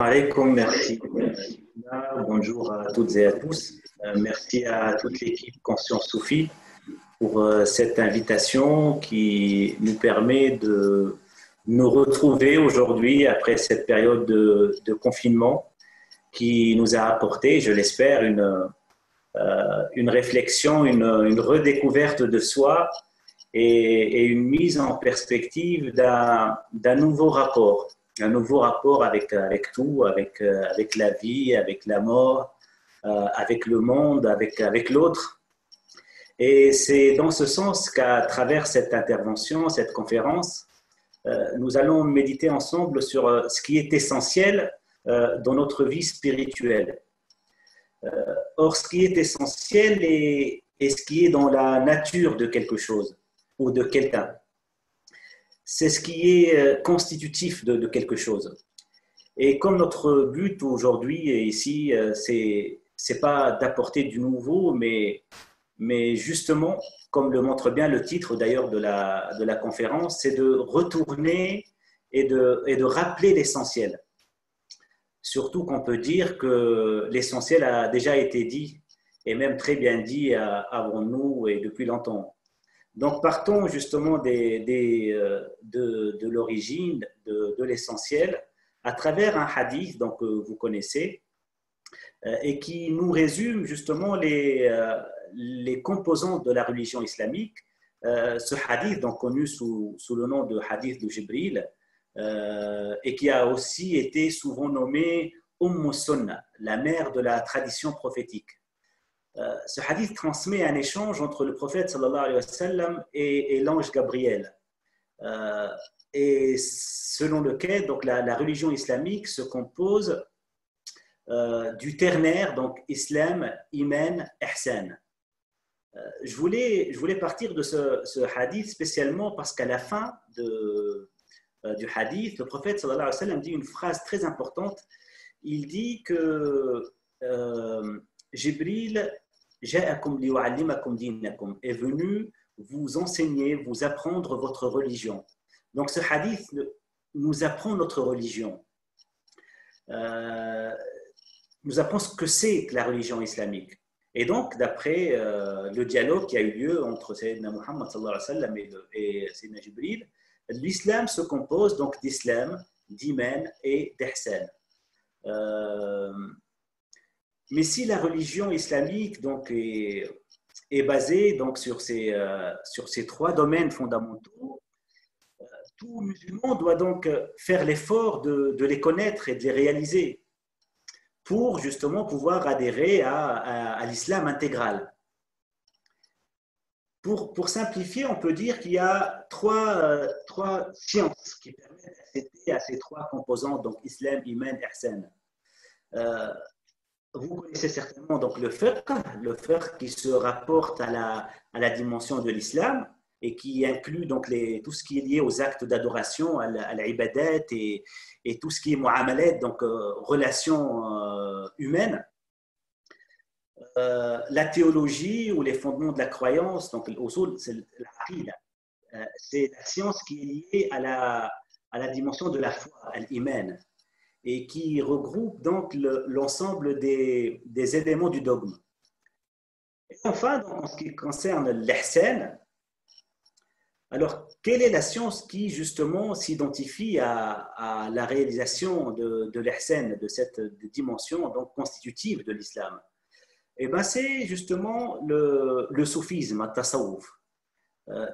Alaikum, merci. Bonjour à toutes et à tous. Merci à toute l'équipe Conscience Soufi pour cette invitation qui nous permet de nous retrouver aujourd'hui après cette période de confinement qui nous a apporté, je l'espère, une réflexion, une redécouverte de soi et une mise en perspective d'un nouveau rapport. Un nouveau rapport avec tout, avec la vie, avec la mort, avec le monde, avec l'autre. Et c'est dans ce sens qu'à travers cette intervention, cette conférence, nous allons méditer ensemble sur ce qui est essentiel dans notre vie spirituelle. Or, ce qui est essentiel est ce qui est dans la nature de quelque chose ou de quelqu'un. C'est ce qui est constitutif de quelque chose. Et comme notre but aujourd'hui ici, c'est pas d'apporter du nouveau, mais justement, comme le montre bien le titre d'ailleurs de la conférence, c'est de retourner et de rappeler l'essentiel. Surtout qu'on peut dire que l'essentiel a déjà été dit, et même très bien dit avant nous et depuis longtemps. Donc, partons justement de l'origine, de l'essentiel, à travers un hadith donc, que vous connaissez, et qui nous résume justement les composantes de la religion islamique. Ce hadith, donc connu sous le nom de hadith de Jibril, et qui a aussi été souvent nommé Sunnah, la mère de la tradition prophétique. Ce hadith transmet un échange entre le prophète sallallahu alayhi wa sallam et l'ange Gabriel, et selon lequel donc, la religion islamique se compose du ternaire, donc islam, iman, ihsan. Je voulais partir de ce hadith spécialement parce qu'à la fin du hadith, le prophète sallallahu alayhi wa sallam dit une phrase très importante. Il dit que Jibril est venu vous enseigner, vous apprendre votre religion. Donc ce hadith nous apprend notre religion, nous apprend ce que c'est que la religion islamique. Et donc d'après le dialogue qui a eu lieu entre Sayyidina Muhammad sallallahu alayhi wa sallam et Sayyidina Jibril, l'islam se compose donc d'islam, d'iman et d'ihsan. Mais si la religion islamique donc, est basée donc, sur ces trois domaines fondamentaux, tout musulman doit donc faire l'effort de les connaître et de les réaliser pour justement pouvoir adhérer à l'islam intégral. Pour simplifier, on peut dire qu'il y a trois sciences qui permettent d'accéder à ces trois composantes, donc islam, iman, ihsan. Vous connaissez certainement donc le fiqh qui se rapporte à la dimension de l'islam et qui inclut donc tout ce qui est lié aux actes d'adoration, à l'ibadat et tout ce qui est mu'amalat, donc relations humaines. La théologie ou les fondements de la croyance, donc l'usul, c'est l'aqida. C'est la science qui est liée à la dimension de la foi, à l'iman, et qui regroupe donc l'ensemble des éléments du dogme. Et enfin, donc, en ce qui concerne l'ihsan, alors quelle est la science qui justement s'identifie à la réalisation de l'ihsan, de cette dimension donc constitutive de l'islam? Et bien c'est justement le soufisme, le tasawwuf,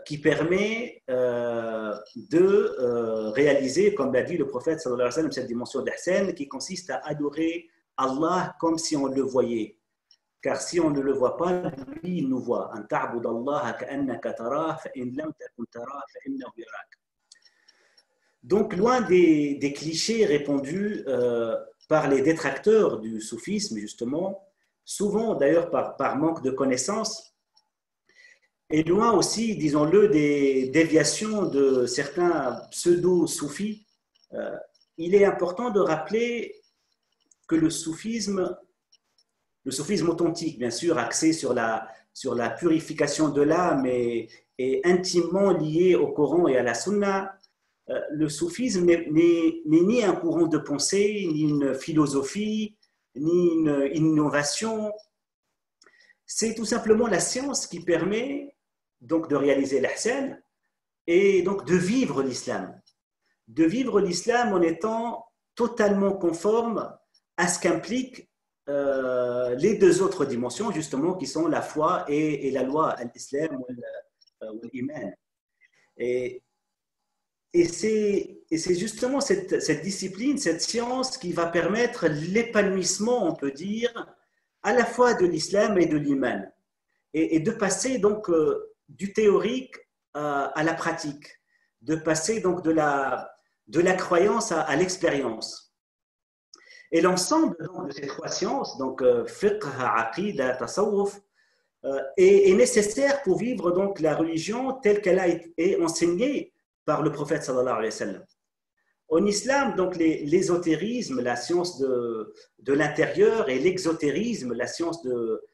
qui permet de réaliser, comme l'a dit le prophète sallallahu alayhi wa sallam, cette dimension d'ihsan qui consiste à adorer Allah comme si on le voyait. Car si on ne le voit pas, lui, il nous voit. Donc, loin des clichés répandus par les détracteurs du soufisme, justement, souvent d'ailleurs par manque de connaissances, et loin aussi, disons-le, des déviations de certains pseudo-soufis, il est important de rappeler que le soufisme authentique, bien sûr, axé sur la purification de l'âme et intimement lié au Coran et à la Sunna, Le soufisme n'est ni un courant de pensée, ni une philosophie, ni une innovation. C'est tout simplement la science qui permet donc de réaliser l'ihsan et donc de vivre l'islam. De vivre l'islam en étant totalement conforme à ce qu'impliquent les deux autres dimensions, justement, qui sont la foi et la loi, l'islam ou l'iman. Et c'est justement cette discipline, cette science qui va permettre l'épanouissement, on peut dire, à la fois de l'islam et de l'iman. Et de passer donc du théorique à la pratique, de passer donc de la croyance à l'expérience. Et l'ensemble de ces trois sciences, donc fiqh, aqida, tasawwuf, est nécessaire pour vivre donc la religion telle qu'elle a été enseignée par le prophète sallallahu alayhi wa sallam. En islam, donc l'ésotérisme, la science de l'intérieur, et l'exotérisme, la science de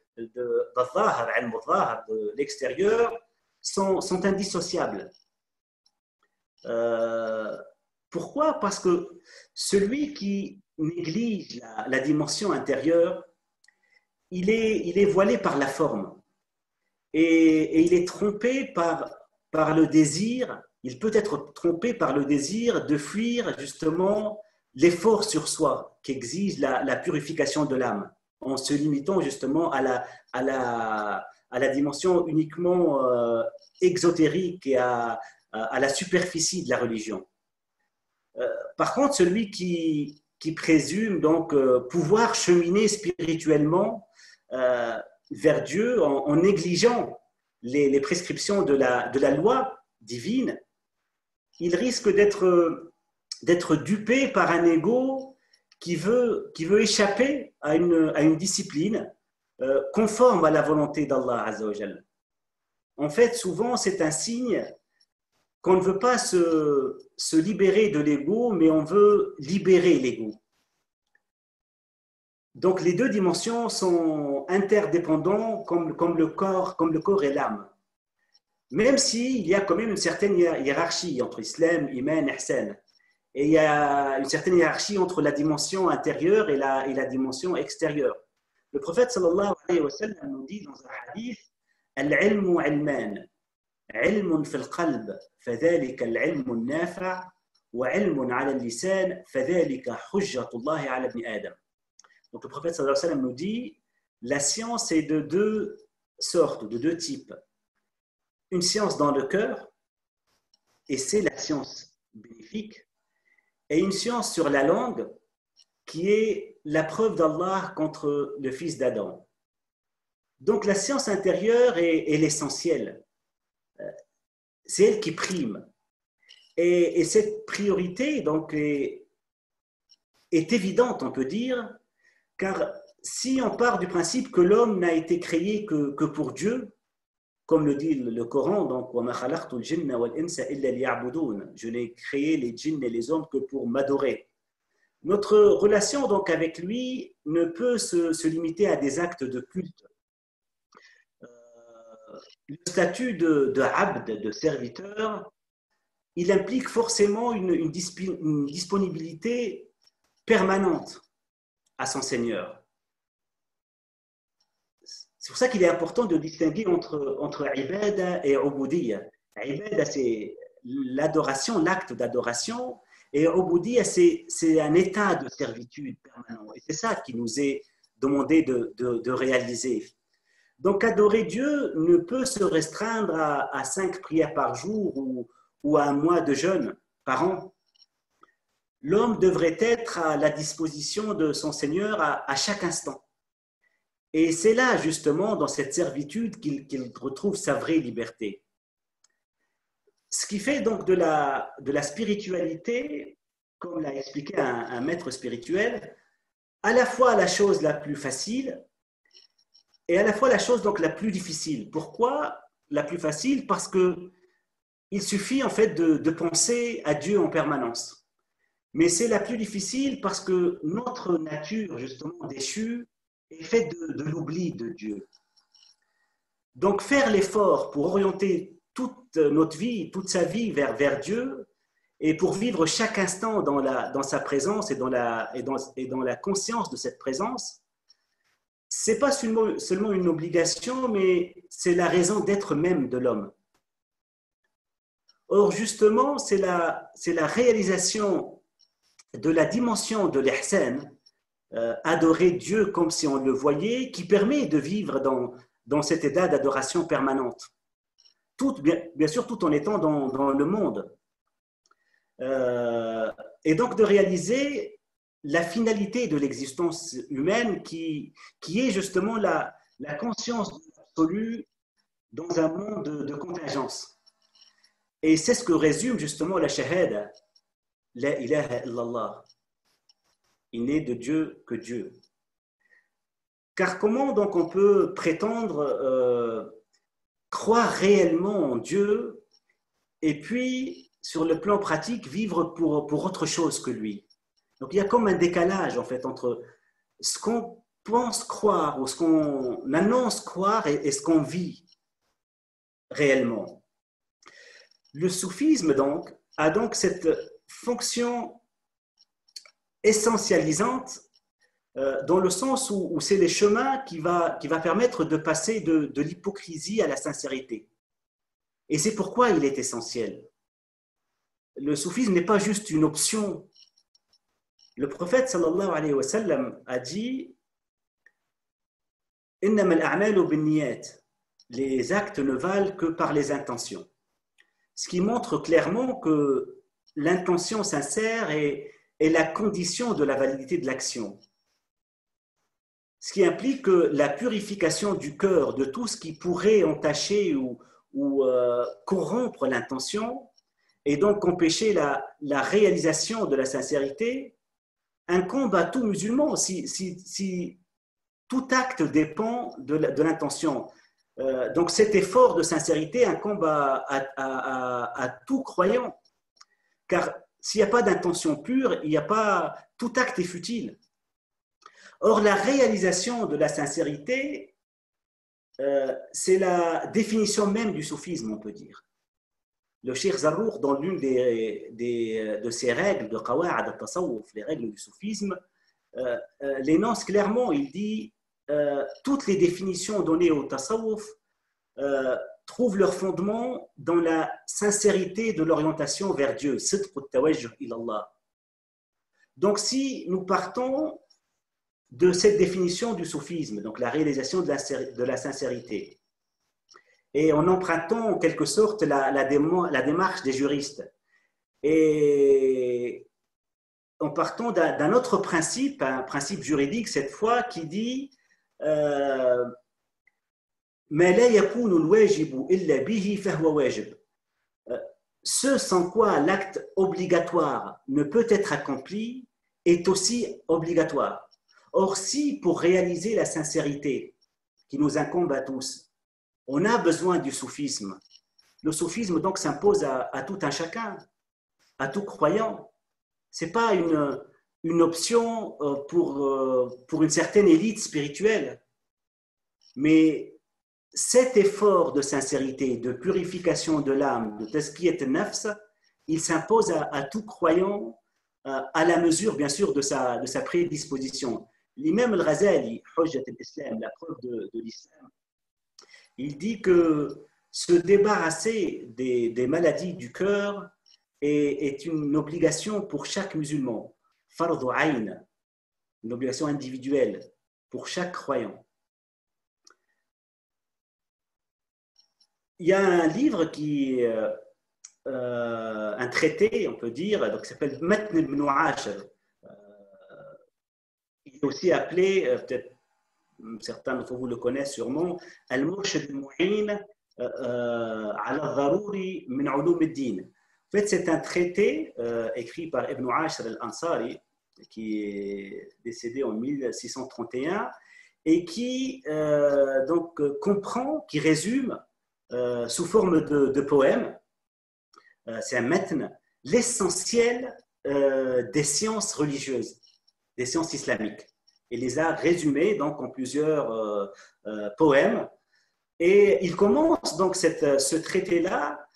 l'extérieur, sont indissociables. Pourquoi? Parce que celui qui néglige la dimension intérieure, il est voilé par la forme et il est trompé par le désir, il peut être trompé par le désir de fuir justement l'effort sur soi qu'exige la purification de l'âme, en se limitant justement à la dimension uniquement exotérique et à la superficie de la religion. Par contre, celui qui présume donc pouvoir cheminer spirituellement vers Dieu en négligeant les prescriptions de la loi divine, il risque d'être dupé par un ego qui veut échapper à une discipline conforme à la volonté d'Allah Azza wa Jalla. En fait, souvent, c'est un signe qu'on ne veut pas se libérer de l'ego, mais on veut libérer l'ego. Donc, les deux dimensions sont interdépendantes comme le corps et l'âme. Même s'il y a quand même une certaine hiérarchie entre islam, iman, ihsan. Et il y a une certaine hiérarchie entre la dimension intérieure et la dimension extérieure. Le prophète sallallahu alayhi wa sallam nous dit dans un hadith « Al-ilmu ilman, ilmun fil qalb, fadhalika al-ilmu nafa' wa ilmun ala al-lisan, fadhalika hujjatullahi ala ibn Adam » Donc le prophète sallallahu alayhi wa sallam nous dit la science est de deux sortes, de deux types. Une science dans le cœur, et c'est la science bénéfique, et une science sur la langue, qui est la preuve d'Allah contre le fils d'Adam. Donc la science intérieure est l'essentiel. C'est elle qui prime. Et cette priorité donc, est évidente, on peut dire, car si on part du principe que l'homme n'a été créé que pour Dieu, comme le dit le Coran, donc je n'ai créé les djinns et les hommes que pour m'adorer. Notre relation donc avec lui ne peut se limiter à des actes de culte. Le statut de abd, de serviteur, il implique forcément une disponibilité permanente à son Seigneur. C'est pour ça qu'il est important de distinguer entre ibada et ubudiyya. Ibada, c'est l'adoration, l'acte d'adoration, et ubudiyya, c'est un état de servitude permanent. Et c'est ça qui nous est demandé de réaliser. Donc, adorer Dieu ne peut se restreindre à 5 prières par jour ou à un mois de jeûne par an. L'homme devrait être à la disposition de son Seigneur à chaque instant. Et c'est là, justement, dans cette servitude qu'il retrouve sa vraie liberté. Ce qui fait donc de la spiritualité, comme l'a expliqué un maître spirituel, à la fois la chose la plus facile et à la fois la chose donc la plus difficile. Pourquoi la plus facile? Parce qu'il suffit en fait de penser à Dieu en permanence. Mais c'est la plus difficile parce que notre nature, justement, déchue, est faite de l'oubli de Dieu. Donc, faire l'effort pour orienter toute notre vie, toute sa vie vers Dieu, et pour vivre chaque instant dans sa présence et dans la conscience de cette présence, ce n'est pas seulement une obligation, mais c'est la raison d'être même de l'homme. Or, justement, c'est la réalisation de la dimension de l'ihsan, adorer Dieu comme si on le voyait, qui permet de vivre dans cet état d'adoration permanente. Bien sûr, tout en étant dans le monde. Et donc de réaliser la finalité de l'existence humaine qui est justement la conscience absolue dans un monde de contingence. Et c'est ce que résume justement la shahada, la ilaha illallah. Il n'est de Dieu que Dieu. Car comment donc on peut prétendre croire réellement en Dieu et puis, sur le plan pratique, vivre pour autre chose que lui? Donc il y a comme un décalage en fait entre ce qu'on pense croire ou ce qu'on annonce croire et ce qu'on vit réellement. Le soufisme donc a donc cette fonction essentialisante dans le sens où c'est les chemins qui va permettre de passer de l'hypocrisie à la sincérité. Et c'est pourquoi il est essentiel. Le soufisme n'est pas juste une option. Le prophète sallallahu alayhi wa sallam a dit « Innama al-a'malu bin-niyat » les actes ne valent que par les intentions. Ce qui montre clairement que l'intention sincère est la condition de la validité de l'action. Ce qui implique que la purification du cœur de tout ce qui pourrait entacher ou corrompre l'intention et donc empêcher la réalisation de la sincérité incombe à tout musulman si tout acte dépend de l'intention. Donc cet effort de sincérité incombe à tout croyant, car s'il n'y a pas d'intention pure, tout acte est futile. Or, la réalisation de la sincérité, c'est la définition même du soufisme, on peut dire. Le Cheikh Zarrouk, dans l'une de ses règles de Qawa'ad al-Tasawwuf, les règles du soufisme, l'énonce clairement. Il dit toutes les définitions données au Tasawwuf trouvent leur fondement dans la sincérité de l'orientation vers Dieu. Sidq at-tawajjuh ila Allah. Donc, si nous partons de cette définition du soufisme, donc la réalisation de la sincérité, et en empruntant en quelque sorte la démarche des juristes, et en partant d'un autre principe, un principe juridique cette fois, qui dit ce sans quoi l'acte obligatoire ne peut être accompli est aussi obligatoire. Or, si pour réaliser la sincérité qui nous incombe à tous, on a besoin du soufisme, le soufisme donc s'impose à tout un chacun, à tout croyant. Ce n'est pas une option pour une certaine élite spirituelle, mais cet effort de sincérité, de purification de l'âme, de tazkiyat an-nafs, il s'impose à tout croyant à la mesure, bien sûr, de sa prédisposition. L'imam al-Ghazali, Hujjat al-Islam, la preuve de l'islam, il dit que se débarrasser des maladies du cœur est une obligation pour chaque musulman, fardu ayn, une obligation individuelle pour chaque croyant. Il y a un livre un traité, on peut dire, donc, qui s'appelle Matn ibn Ashir. Il est aussi appelé, peut-être certains d'entre vous le connaissent sûrement, Al-Murshid al-Mu'in ala al-Daruri min ulum al-Din. En fait, c'est un traité écrit par Ibn Ashir al-Ansari, qui est décédé en 1631, et qui donc comprend, qui résume sous forme de poème, c'est un matn, l'essentiel des sciences religieuses, des sciences islamiques. Il les a résumés donc en plusieurs poèmes. Et il commence donc ce traité-là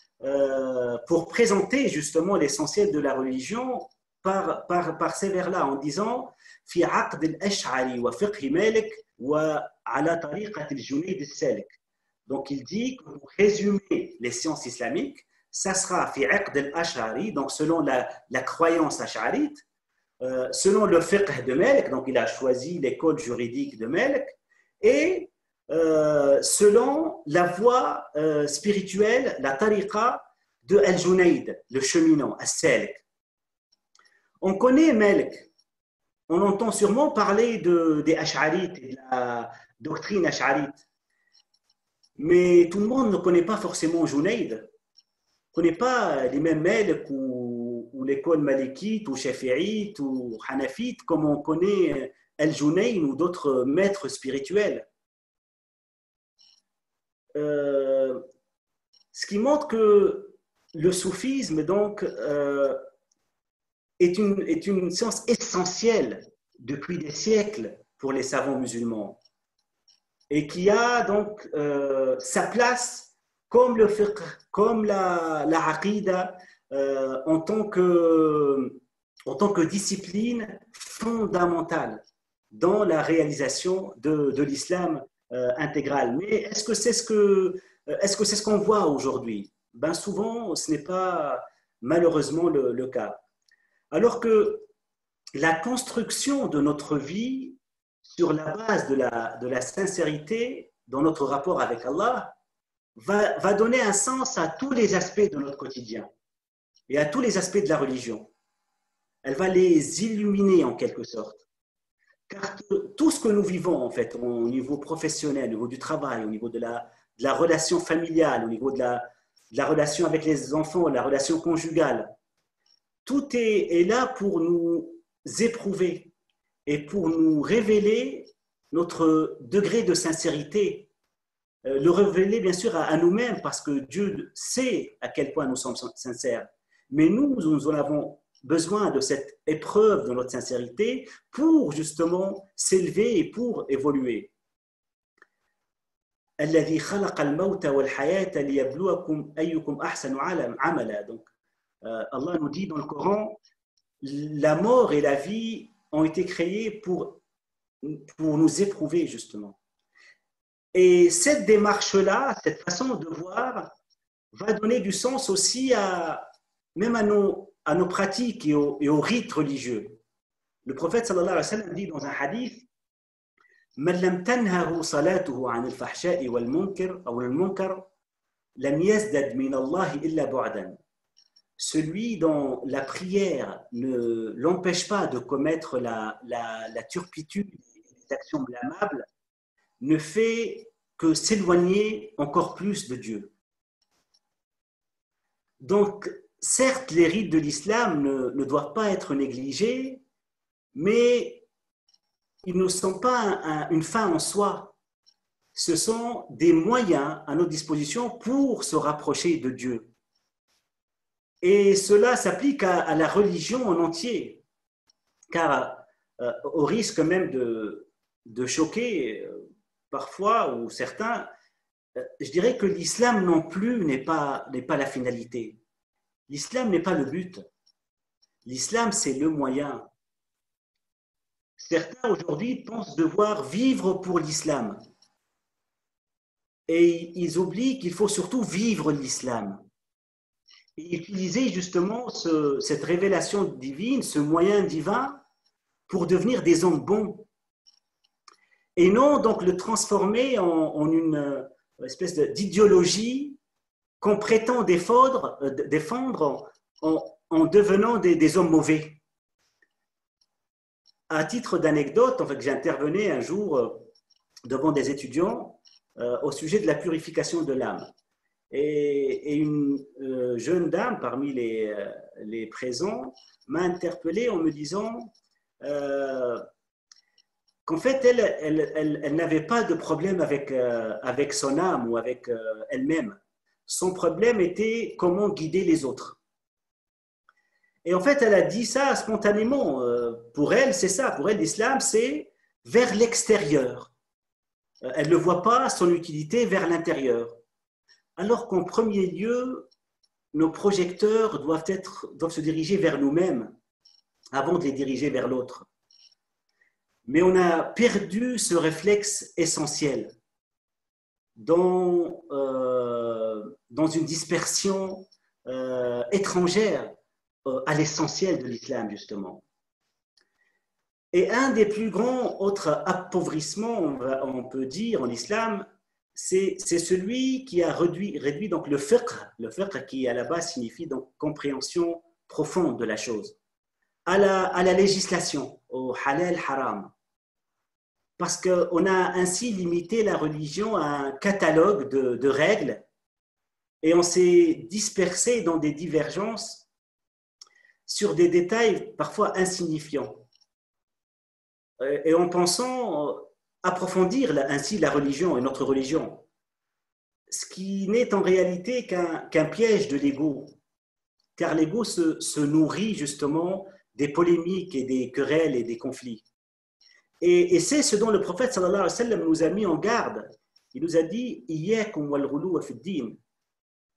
pour présenter justement l'essentiel de la religion par ces vers-là, en disant في عقد الأشعري وفقه مالك وعلى طريقة الجنيد السالك. Donc il dit que pour résumer les sciences islamiques, ça sera في عقد الأشعري, donc selon la croyance ash'arite, selon le fiqh de Malik, donc il a choisi l'école juridique de Malik, et selon la voie spirituelle, la tariqa de Al-Junayd, le cheminant, As-Salik. On connaît Malik, on entend sûrement parler des Ash'arites et de la doctrine Ash'arite, mais tout le monde ne connaît pas forcément Junayd, ne connaît pas les mêmes Malik ou l'école malikite ou shafi'ite ou hanafite comme on connaît Al-Junayn ou d'autres maîtres spirituels. Ce qui montre que le soufisme donc est une science essentielle depuis des siècles pour les savants musulmans et qui a donc sa place comme le fiqh, comme la aqida en tant que discipline fondamentale dans la réalisation de l'islam intégral. Mais est-ce que c'est ce qu'on voit aujourd'hui? Ben souvent, ce n'est pas malheureusement le cas. Alors que la construction de notre vie sur la base de la sincérité dans notre rapport avec Allah va donner un sens à tous les aspects de notre quotidien et à tous les aspects de la religion. Elle va les illuminer en quelque sorte. Car tout ce que nous vivons en fait au niveau professionnel, au niveau du travail, au niveau de la relation familiale, au niveau de la relation avec les enfants, la relation conjugale, tout est là pour nous éprouver et pour nous révéler notre degré de sincérité, le révéler bien sûr à nous-mêmes parce que Dieu sait à quel point nous sommes sincères. Mais nous en avons besoin de cette épreuve de notre sincérité pour justement s'élever et pour évoluer. الذي خلق الموت والحياة ليبلوكم أيكم أحسن عملا. Donc Allah nous dit dans le Coran, la mort et la vie ont été créées pour nous éprouver justement. Et cette démarche-là, cette façon de voir, va donner du sens aussi même à nos pratiques et aux rites religieux. Le prophète sallallahu alayhi wa sallam dit dans un hadith من لم تنهه صلاته عن الفحشاء والمنكر أو المنكر لم يزدد من الله إلا بعدا. Celui dont la prière ne l'empêche pas de commettre la turpitude et les actions blâmables ne fait que s'éloigner encore plus de Dieu. Donc, certes, les rites de l'islam ne doivent pas être négligés, mais ils ne sont pas une fin en soi. Ce sont des moyens à notre disposition pour se rapprocher de Dieu. Et cela s'applique à la religion en entier, car au risque même de choquer parfois ou certains, je dirais que l'islam non plus n'est pas la finalité. L'islam n'est pas le but. L'islam, c'est le moyen. Certains aujourd'hui pensent devoir vivre pour l'islam. Et ils oublient qu'il faut surtout vivre l'islam. Et utiliser justement cette révélation divine, ce moyen divin, pour devenir des hommes bons. Et non donc le transformer en une espèce d'idéologie qu'on prétend défendre en devenant des hommes mauvais. À titre d'anecdote, en fait, j'ai intervenu un jour devant des étudiants au sujet de la purification de l'âme. Et une jeune dame parmi les présents m'a interpellé en me disant qu'en fait, elle n'avait pas de problème avec son âme ou avec elle-même. Son problème était comment guider les autres. Et en fait, elle a dit ça spontanément. Pour elle, c'est ça. Pour elle, l'islam, c'est vers l'extérieur. Elle ne voit pas son utilité vers l'intérieur. Alors qu'en premier lieu, nos projecteurs doivent se diriger vers nous-mêmes avant de les diriger vers l'autre. Mais on a perdu ce réflexe essentiel dans une dispersion étrangère à l'essentiel de l'islam, justement. Et un des plus grands autres appauvrissements, on peut dire, en islam, c'est celui qui a réduit donc le fiqh qui à la base signifie donc compréhension profonde de la chose, à la législation, au halal haram. Parce qu'on a ainsi limité la religion à un catalogue de règles et on s'est dispersé dans des divergences sur des détails parfois insignifiants. Et en pensant approfondir ainsi la religion et notre religion, ce qui n'est en réalité qu'un piège de l'ego, car l'ego se nourrit justement des polémiques et des querelles et des conflits. Et c'est ce dont le prophète sallallahu alayhi wa sallam nous a mis en garde. Il nous a dit Iyyakum wal ghuluw fi ad-din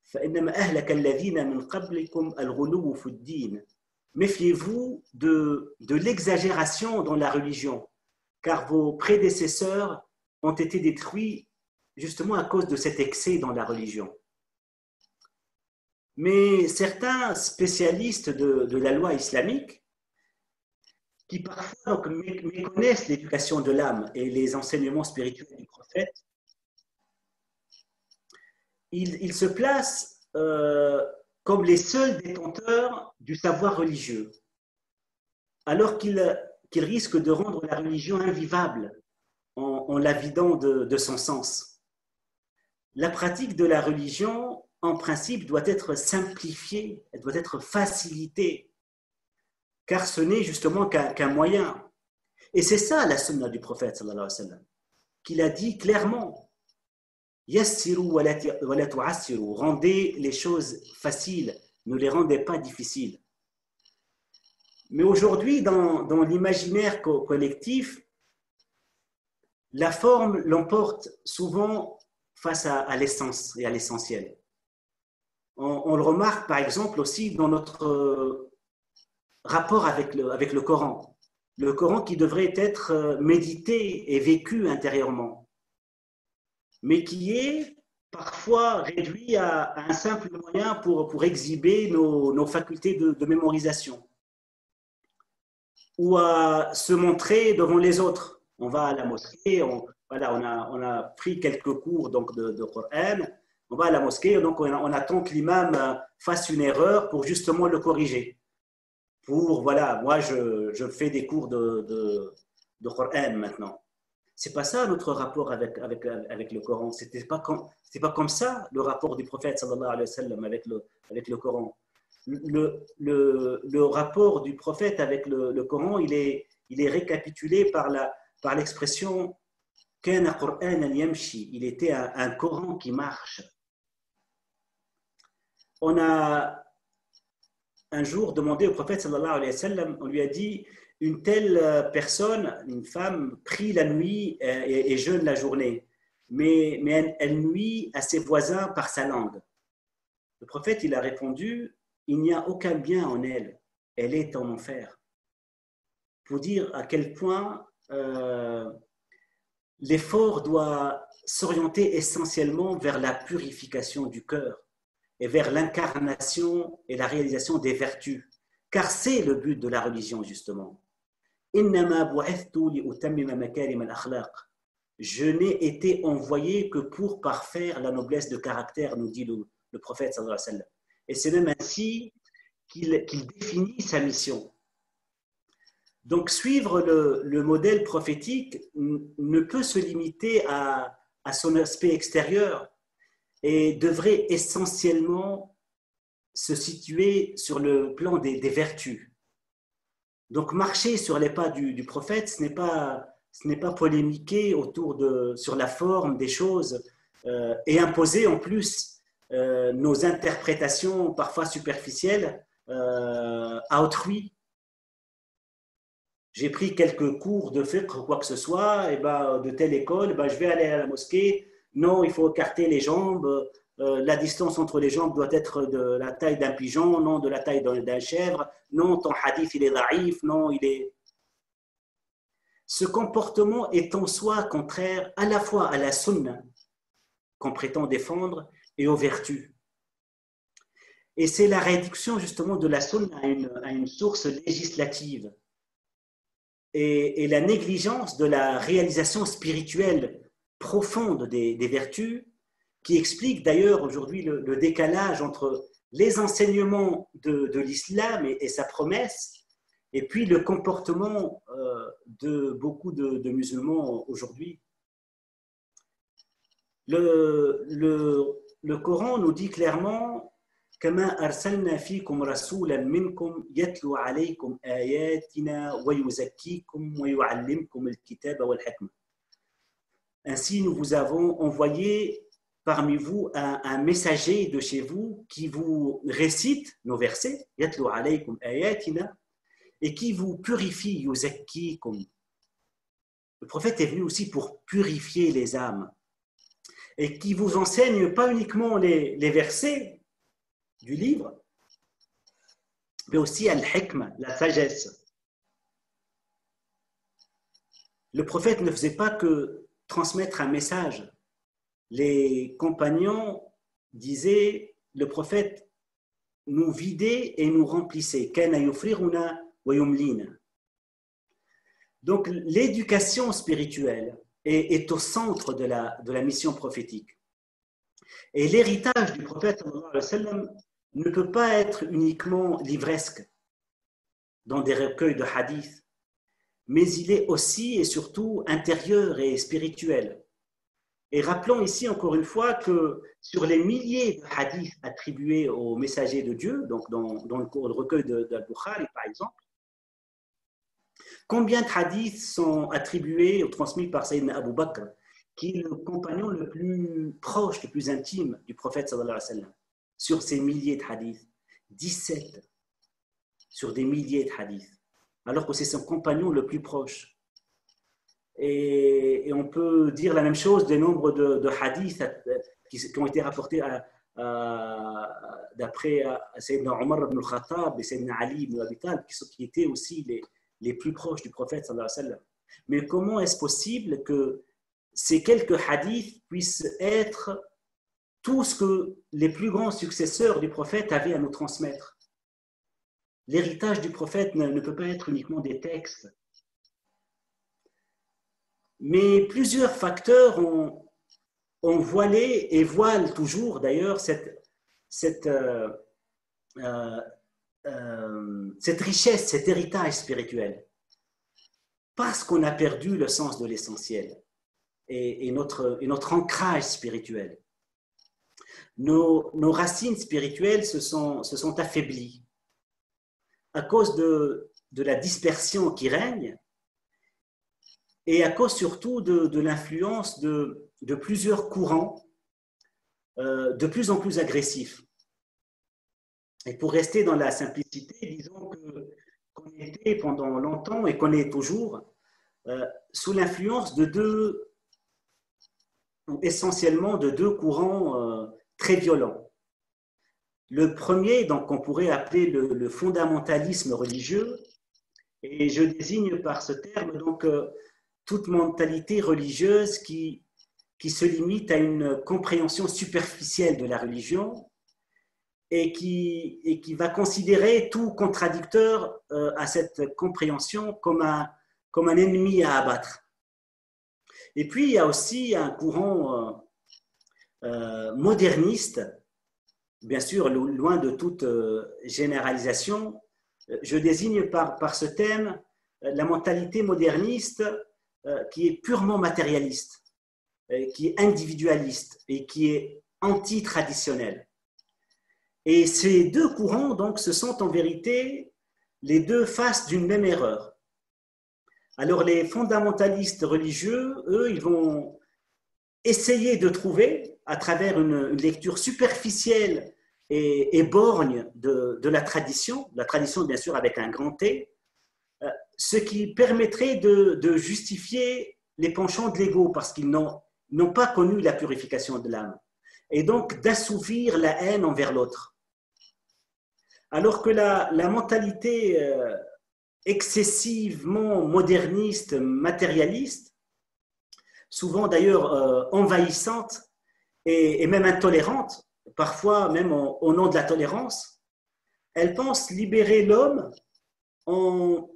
fa innama ahlaka alladhina min qablikum al ghuluw fi ad-din. Méfiez-vous de l'exagération dans la religion, car vos prédécesseurs ont été détruits justement à cause de cet excès dans la religion. Mais certains spécialistes de la loi islamique, qui parfois donc méconnaissent l'éducation de l'âme et les enseignements spirituels du prophète, ils se placent comme les seuls détenteurs du savoir religieux, alors qu'ils risquent de rendre la religion invivable en la vidant de son sens. La pratique de la religion, en principe, doit être simplifiée, elle doit être facilitée, car ce n'est justement qu'un moyen. Et c'est ça la sunna du prophète, sallallahu alayhi wa sallam, qu'il a dit clairement Yassiru wa la tu'assiru, rendez les choses faciles, ne les rendez pas difficiles. Mais aujourd'hui, dans l'imaginaire collectif, la forme l'emporte souvent face à l'essence et à l'essentiel. On le remarque par exemple aussi dans notre rapport avec le Coran. Le Coran qui devrait être médité et vécu intérieurement, mais qui est parfois réduit à un simple moyen pour exhiber nos facultés de mémorisation ou à se montrer devant les autres. On va à la mosquée, on a pris quelques cours donc de Coran, on va à la mosquée, donc on attend que l'imam fasse une erreur pour justement le corriger. Moi je fais des cours de Coran maintenant. C'est pas ça notre rapport avec le Coran. C'était pas comme ça le rapport du prophète sallallahu alayhi wa sallam avec le Coran. Le rapport du prophète avec le Coran, il est récapitulé par l'expression kana Qur'anan yamshi. Il était un Coran qui marche. On a un jour demandé au prophète sallallahu alayhi wa sallam, on lui a dit une telle personne, une femme, prie la nuit et jeûne la journée, mais elle nuit à ses voisins par sa langue. Le prophète, il a répondu, il n'y a aucun bien en elle, elle est en enfer. Pour dire à quel point l'effort doit s'orienter essentiellement vers la purification du cœur et vers l'incarnation et la réalisation des vertus, car c'est le but de la religion justement. Je n'ai été envoyé que pour parfaire la noblesse de caractère, nous dit le prophète sallallahu alayhi wa sallam. Et c'est même ainsi qu'il définit sa mission. Donc suivre le modèle prophétique ne peut se limiter à son aspect extérieur et devrait essentiellement se situer sur le plan des vertus. Donc marcher sur les pas du prophète, ce n'est pas polémiquer sur la forme des choses et imposer en plus nos interprétations parfois superficielles à autrui. J'ai pris quelques cours de fiqh ou quoi que ce soit, et de telle école, je vais aller à la mosquée. Non, il faut écarter les jambes la distance entre les jambes doit être de la taille d'un pigeon, non de la taille d'un chèvre, non ton hadith il est daïf, non il est... Ce comportement est en soi contraire à la fois à la sunna qu'on prétend défendre et aux vertus. Et c'est la réduction justement de la sunna à une source législative et la négligence de la réalisation spirituelle profonde des vertus qui explique d'ailleurs aujourd'hui le décalage entre les enseignements de l'islam et sa promesse et puis le comportement de beaucoup de musulmans aujourd'hui. Le Coran nous dit clairement كما أرسلنا فيكم رسولا منكم يتلو عليكم آياتنا ويزكيكم ويعلمكم الكتاب والحكمة. Ainsi, nous vous avons envoyé parmi vous un messager de chez vous qui vous récite nos versets, يتلو عليكم آياتنا, et qui vous purifie, يزكيكم. Le prophète est venu aussi pour purifier les âmes et qui vous enseigne pas uniquement les versets du livre, mais aussi al-hikma, la sagesse. Le prophète ne faisait pas que transmettre un message. Les compagnons disaient, le prophète nous vidait et nous remplissait. Kana yufriruna wa yumlina. Donc l'éducation spirituelle est au centre de la mission prophétique. Et l'héritage du prophète sallallahu alayhi wa sallam ne peut pas être uniquement livresque dans des recueils de hadiths, mais il est aussi et surtout intérieur et spirituel. Et rappelons ici encore une fois que sur les milliers de hadiths attribués aux messagers de Dieu, donc dans le recueil d'Al-Bukhari par exemple, combien de hadiths sont attribués ou transmis par Sayyidina Abu Bakr, qui est le compagnon le plus proche, le plus intime du prophète sallallahu alayhi wa sallam, sur ces milliers de hadiths, 17 sur des milliers de hadiths, alors que c'est son compagnon le plus proche. Et on peut dire la même chose des nombres de hadiths qui ont été rapportés d'après Sayyidina Omar ibn al-Khattab et Sayyidina Ali ibn Abi Talib, qui étaient aussi les plus proches du prophète sallallahu alayhi wa sallam. Mais comment est-ce possible que ces quelques hadiths puissent être tout ce que les plus grands successeurs du prophète avaient à nous transmettre? L'héritage du prophète ne peut pas être uniquement des textes. Mais plusieurs facteurs ont voilé et voilent toujours d'ailleurs cette richesse, cet héritage spirituel. Parce qu'on a perdu le sens de l'essentiel et notre ancrage spirituel. Nos racines spirituelles se sont affaiblies à cause de la dispersion qui règne et à cause surtout de l'influence de plusieurs courants de plus en plus agressifs. Et pour rester dans la simplicité, disons qu'on était pendant longtemps et qu'on est toujours sous l'influence essentiellement de deux courants très violents. Le premier, donc, on pourrait appeler le fondamentalisme religieux, et je désigne par ce terme donc toute mentalité religieuse qui se limite à une compréhension superficielle de la religion et qui va considérer tout contradicteur à cette compréhension comme un ennemi à abattre. Et puis, il y a aussi un courant moderniste, bien sûr, loin de toute généralisation. Je désigne par ce thème la mentalité moderniste qui est purement matérialiste, qui est individualiste et qui est anti-traditionnelle. Et ces deux courants, donc, ce sont en vérité les deux faces d'une même erreur. Alors, les fondamentalistes religieux, eux, ils vont essayer de trouver, à travers une lecture superficielle et borgne de la tradition bien sûr avec un grand T, ce qui permettrait de justifier les penchants de l'ego, parce qu'ils n'ont pas connu la purification de l'âme. et donc d'assouvir la haine envers l'autre. Alors que la mentalité excessivement moderniste, matérialiste, souvent d'ailleurs envahissante et même intolérante, parfois même au nom de la tolérance, elle pense libérer l'homme en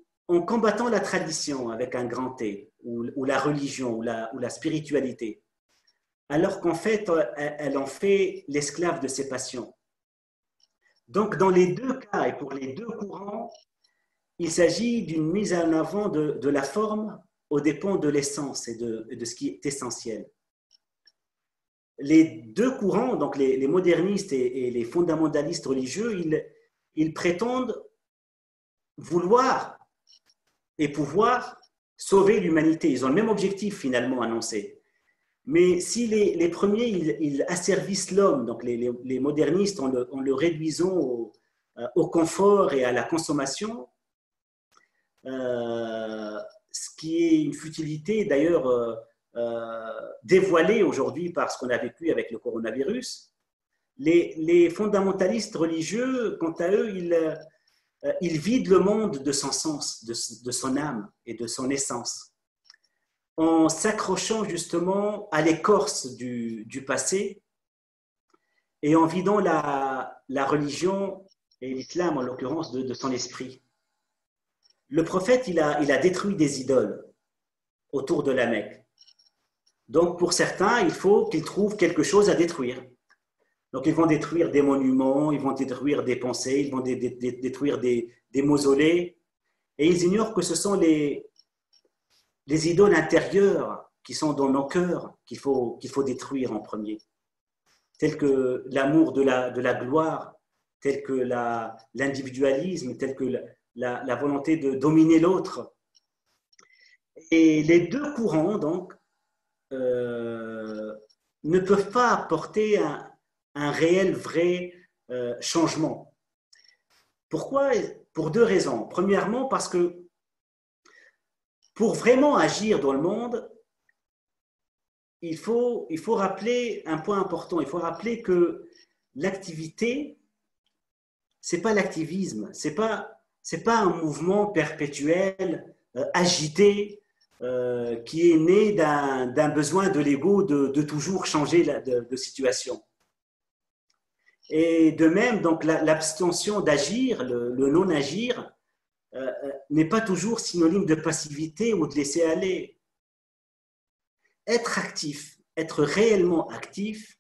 combattant la tradition avec un grand T, ou la religion, ou la spiritualité, alors qu'en fait, elle en fait l'esclave de ses passions. Donc, dans les deux cas et pour les deux courants, il s'agit d'une mise en avant de la forme aux dépens de l'essence et de ce qui est essentiel. Les deux courants, donc les modernistes et les fondamentalistes religieux, ils prétendent vouloir et pouvoir sauver l'humanité. Ils ont le même objectif finalement annoncé. Mais si les premiers, ils asservissent l'homme, donc les modernistes en le réduisant au confort et à la consommation, ce qui est une futilité d'ailleurs dévoilée aujourd'hui par ce qu'on a vécu avec le coronavirus. Les fondamentalistes religieux, quant à eux, ils vident le monde de son sens, de son âme et de son essence, en s'accrochant justement à l'écorce du passé et en vidant la religion et l'islam en l'occurrence de son esprit. Le prophète, il a détruit des idoles autour de la Mecque. Donc pour certains, il faut qu'ils trouvent quelque chose à détruire. Donc ils vont détruire des monuments, ils vont détruire des pensées, ils vont détruire des mausolées, et ils ignorent que ce sont les idoles intérieures qui sont dans nos cœurs qu'il faut détruire en premier, telles que l'amour de la gloire, tel que l'individualisme, tel que la volonté de dominer l'autre. Et les deux courants, donc, ne peuvent pas apporter un réel, vrai changement. Pourquoi? Pour deux raisons. Premièrement, parce que pour vraiment agir dans le monde, il faut rappeler un point important. Il faut rappeler que l'activité, c'est pas l'activisme, c'est pas un mouvement perpétuel, agité, qui est né d'un besoin de l'ego de toujours changer de situation. Et de même, donc l'abstention d'agir, le non-agir, n'est pas toujours synonyme de passivité ou de laisser aller. Être actif, être réellement actif,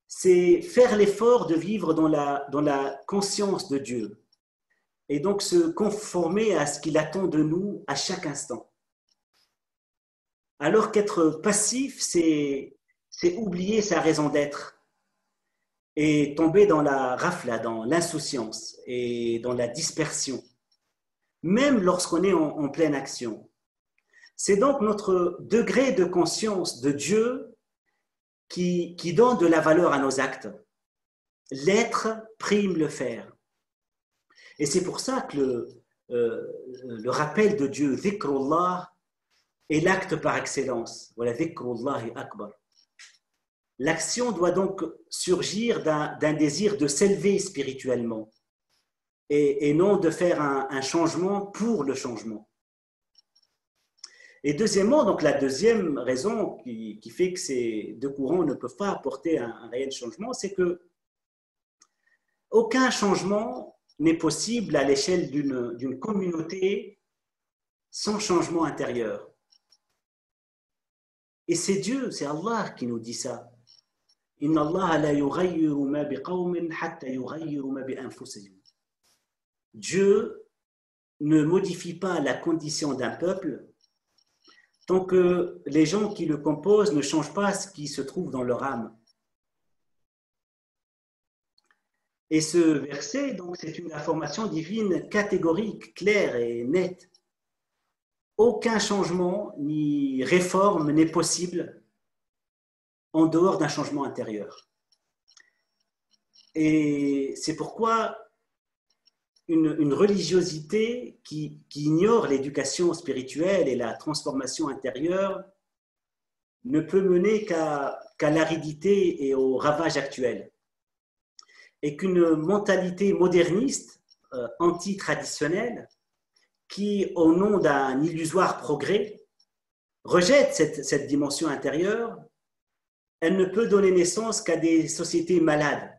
c'est faire l'effort de vivre dans la conscience de Dieu et donc se conformer à ce qu'il attend de nous à chaque instant. Alors qu'être passif, c'est oublier sa raison d'être et tomber dans la rafla, dans l'insouciance et dans la dispersion, même lorsqu'on est en pleine action. C'est donc notre degré de conscience de Dieu qui donne de la valeur à nos actes. L'être prime le faire. Et c'est pour ça que le rappel de Dieu, dhikrullah, est l'acte par excellence. Voilà, dhikrullahi akbar. L'action doit donc surgir d'un désir de s'élever spirituellement et non de faire un changement pour le changement. Et deuxièmement, donc la deuxième raison qui fait que ces deux courants ne peuvent pas apporter un réel changement, c'est que aucun changement n'est possible à l'échelle d'une communauté sans changement intérieur. Et c'est Dieu, c'est Allah qui nous dit ça. Inna Allah la yughayyiru ma biqawmin hatta yughayyiru ma bi anfusihim. Dieu ne modifie pas la condition d'un peuple tant que les gens qui le composent ne changent pas ce qui se trouve dans leur âme. Et ce verset, donc, c'est une information divine catégorique, claire et nette. Aucun changement ni réforme n'est possible en dehors d'un changement intérieur. Et c'est pourquoi une religiosité qui ignore l'éducation spirituelle et la transformation intérieure ne peut mener qu'à l'aridité et au ravage actuel. Et qu'une mentalité moderniste, anti-traditionnelle, qui, au nom d'un illusoire progrès, rejette cette dimension intérieure, elle ne peut donner naissance qu'à des sociétés malades,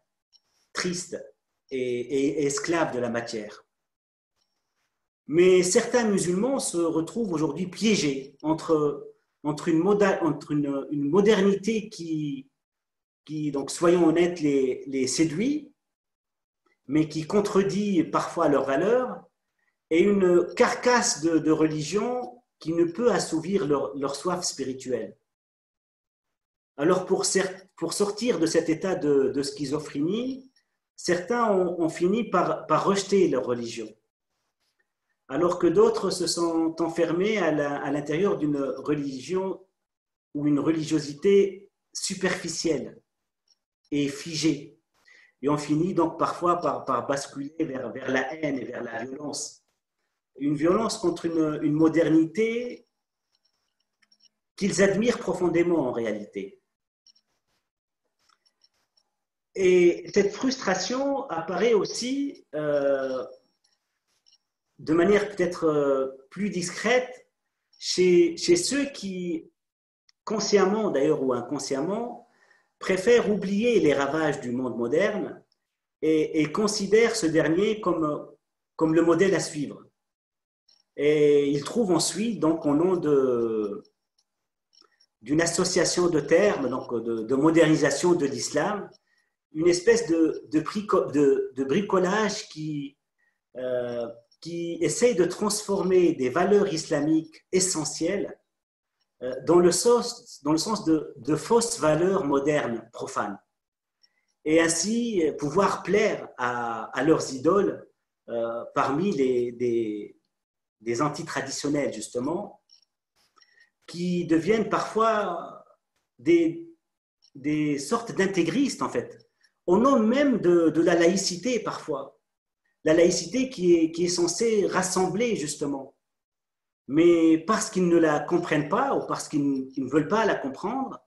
tristes et esclaves de la matière. Mais certains musulmans se retrouvent aujourd'hui piégés entre une modernité qui, donc soyons honnêtes, les séduit, mais qui contredit parfois leurs valeurs, et une carcasse de religion qui ne peut assouvir leur soif spirituelle. Alors pour sortir de cet état de schizophrénie, certains ont fini par rejeter leur religion, alors que d'autres se sont enfermés à l'intérieur d'une religion ou une religiosité superficielle et figée. Et on finit donc parfois par basculer vers la haine et vers la violence. Une violence contre une modernité qu'ils admirent profondément en réalité. Et cette frustration apparaît aussi de manière peut-être plus discrète chez ceux qui, consciemment d'ailleurs ou inconsciemment, préfèrent oublier les ravages du monde moderne et considèrent ce dernier comme le modèle à suivre. Et ils trouvent ensuite, donc, au nom d'une association de termes, donc de modernisation de l'islam, une espèce de bricolage qui essaye de transformer des valeurs islamiques essentielles dans le sens de fausses valeurs modernes, profanes. Et ainsi pouvoir plaire à leurs idoles parmi des antitraditionnels, justement, qui deviennent parfois des sortes d'intégristes, en fait, au nom même de la laïcité, parfois. La laïcité qui est censée rassembler, justement. Mais parce qu'ils ne la comprennent pas ou parce qu'ils ne veulent pas la comprendre,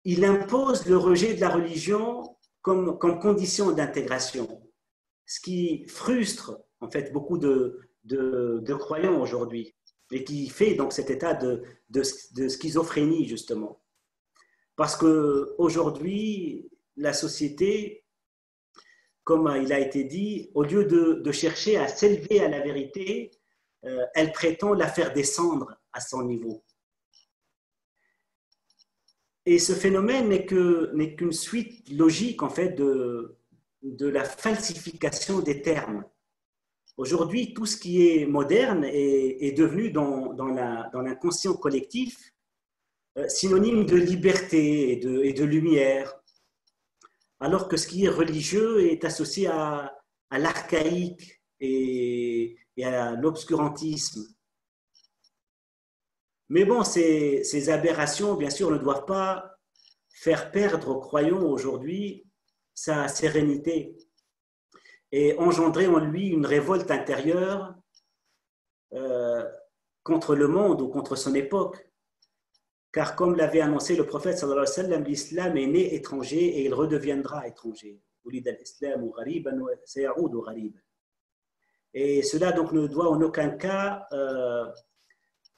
ils imposent le rejet de la religion comme condition d'intégration. Ce qui frustre, en fait, beaucoup de croyants aujourd'hui et qui fait donc cet état de schizophrénie, justement. Parce qu'aujourd'hui, la société, comme il a été dit, au lieu de chercher à s'élever à la vérité, elle prétend la faire descendre à son niveau. Et ce phénomène n'est qu'une suite logique, en fait, de la falsification des termes. Aujourd'hui, tout ce qui est moderne est devenu dans l'inconscient collectif synonyme de liberté et de lumière, alors que ce qui est religieux est associé à l'archaïque et à l'obscurantisme. Mais bon, ces aberrations, bien sûr, ne doivent pas faire perdre aux croyants aujourd'hui sa sérénité et engendrer en lui une révolte intérieure contre le monde ou contre son époque. Car comme l'avait annoncé le prophète sallallahu alayhi wa sallam, l'islam est né étranger et il redeviendra étranger. Et cela donc ne doit en aucun cas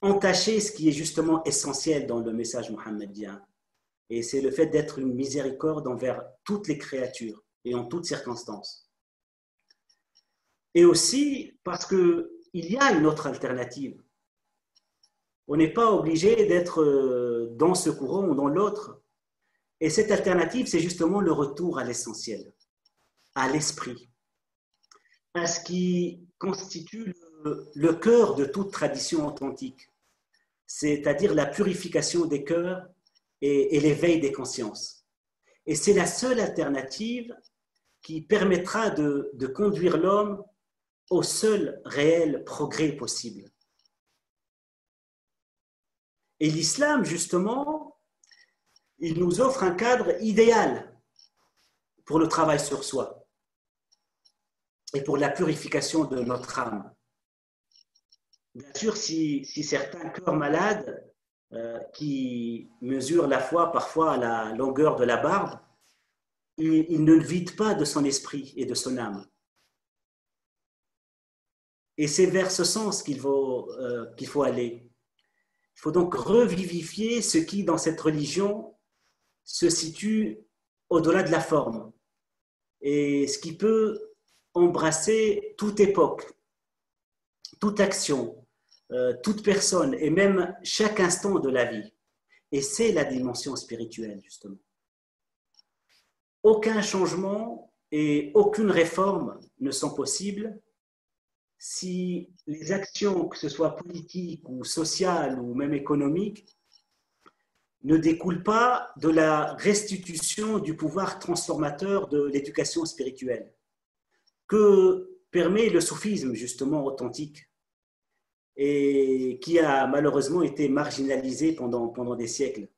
entacher ce qui est justement essentiel dans le message mohammedien. Et c'est le fait d'être une miséricorde envers toutes les créatures et en toutes circonstances. Et aussi parce qu'il y a une autre alternative. On n'est pas obligé d'être dans ce courant ou dans l'autre. Et cette alternative, c'est justement le retour à l'essentiel, à l'esprit, à ce qui constitue le cœur de toute tradition authentique, c'est-à-dire la purification des cœurs et l'éveil des consciences. Et c'est la seule alternative qui permettra de conduire l'homme au seul réel progrès possible. Et l'islam, justement, il nous offre un cadre idéal pour le travail sur soi et pour la purification de notre âme. Bien sûr, si certains cœurs malades qui mesurent la foi parfois à la longueur de la barbe, il ne le vide pas de son esprit et de son âme. Et c'est vers ce sens qu'il faut aller. Il faut donc revivifier ce qui, dans cette religion, se situe au-delà de la forme et ce qui peut embrasser toute époque, toute action, toute personne et même chaque instant de la vie. Et c'est la dimension spirituelle, justement. Aucun changement et aucune réforme ne sont possibles si les actions, que ce soit politiques ou sociales ou même économiques, ne découlent pas de la restitution du pouvoir transformateur de l'éducation spirituelle que permet le soufisme justement authentique et qui a malheureusement été marginalisé pendant des siècles.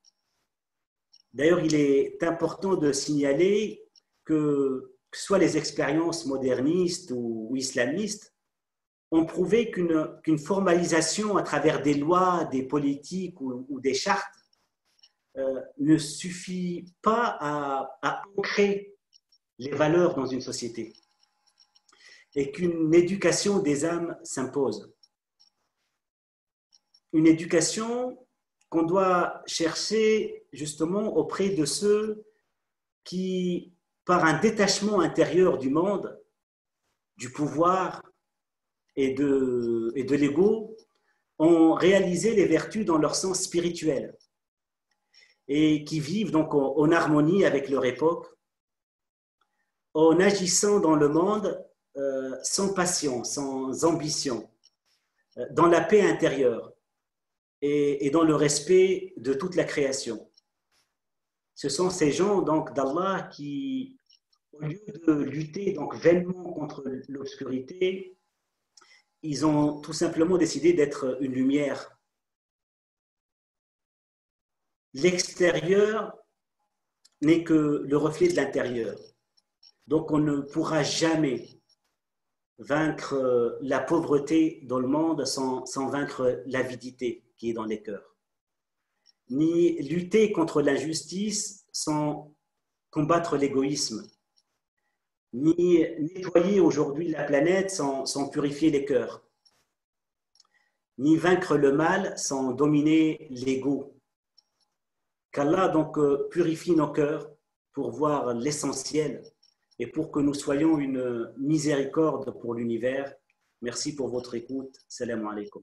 D'ailleurs, il est important de signaler que ce soit les expériences modernistes ou islamistes ont prouvé qu'une formalisation à travers des lois, des politiques ou des chartes ne suffit pas à ancrer les valeurs dans une société et qu'une éducation des âmes s'impose. Une éducation qu'on doit chercher justement auprès de ceux qui, par un détachement intérieur du monde, du pouvoir et de l'ego, ont réalisé les vertus dans leur sens spirituel et qui vivent donc en harmonie avec leur époque, en agissant dans le monde sans passion, sans ambition, dans la paix intérieure et dans le respect de toute la création. Ce sont ces gens donc d'Allah qui, au lieu de lutter donc vainement contre l'obscurité, ils ont tout simplement décidé d'être une lumière. L'extérieur n'est que le reflet de l'intérieur. Donc on ne pourra jamais vaincre la pauvreté dans le monde sans vaincre l'avidité qui est dans les cœurs. Ni lutter contre l'injustice sans combattre l'égoïsme. Ni nettoyer aujourd'hui la planète sans purifier les cœurs. Ni vaincre le mal sans dominer l'ego. Qu'Allah donc purifie nos cœurs pour voir l'essentiel et pour que nous soyons une miséricorde pour l'univers. Merci pour votre écoute. Salam alaikum.